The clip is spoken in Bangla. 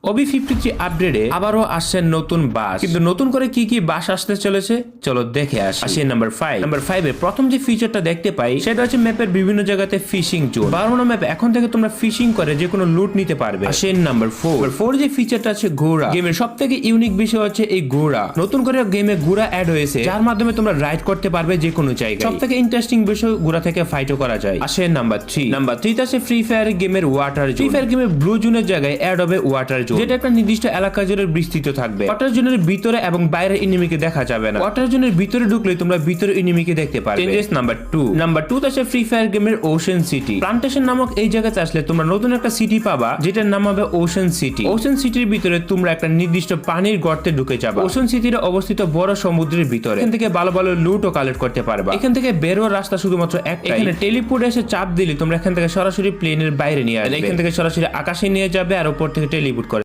OB53 আপডেটে আবারও আসছে নতুন বাস, কিন্তু নতুন করে কি কি বাস আসতে চলেছে চলো দেখে আসি। নাম্বার 5 এ প্রথম যে ফিচারটা দেখতে পাই সেটা হচ্ছে ম্যাপের বিভিন্ন জায়গাতে ফিশিং জোন। 12 নম্বর ম্যাপে এখন থেকে তোমরা ফিশিং করে যে কোনো লুট নিতে পারবে। নাম্বার 4 যে ফিচারটা আছে ঘোড়া। গেমের সবথেকে ইউনিক বিষয় হচ্ছে এই ঘোড়া। নতুন করে গেমে ঘোড়া অ্যাড হয়েছে যার মাধ্যমে তোমরা রাইড করতে পারবে যে কোনো জায়গায়। সবথেকে ইন্টারেস্টিং বিষয় ঘোড়া থেকে ফাইটও করা যায়। নাম্বার 3 আছে ফ্রি ফায়ার গেমের ওয়াটার জোন। ফ্রি ফায়ার গেমের ব্লু জোনের জায়গায় অ্যাড হবে ওয়াটার জোন, যেটা একটা নির্দিষ্ট এলাকা জুড়ে বিস্তৃত থাকবে। ওয়াটার জোনের ভিতরে এবং বাইরে এনিমিকে দেখা যাবে না। ওয়াটার জোনের ভিতরে ঢুকলে তোমরা ভিতরে এনিমিকে দেখতে পারবে। চেঞ্জেস নাম্বার 2 আছে ফ্রি ফায়ার গেমের ওশান সিটি। প্লান্টেশন নামক এই জায়গাতে আসলে তোমরা নতুন একটা সিটি পাবা যেটার নাম হবে ওশান সিটি। ওশান সিটির ভিতরে তোমরা একটা নির্দিষ্ট পানির গর্তে ঢুকে যাবে। ওশান সিটির অবস্থিত বড় সমুদ্রের ভিতরে। এখান থেকে ভালো ভালো লুটও কালেক্ট করতে পারবা। এখান থেকে বের হওয়ার রাস্তা শুধুমাত্র একটাই। এখানে টেলিপোর্ট এসে চাপ দিলে তোমরা এখান থেকে সরাসরি প্লেনের বাইরে নিয়ে আসবে। এখান থেকে সরাসরি আকাশে নিয়ে যাবে আর উপর থেকে টেলিপোর্ট করে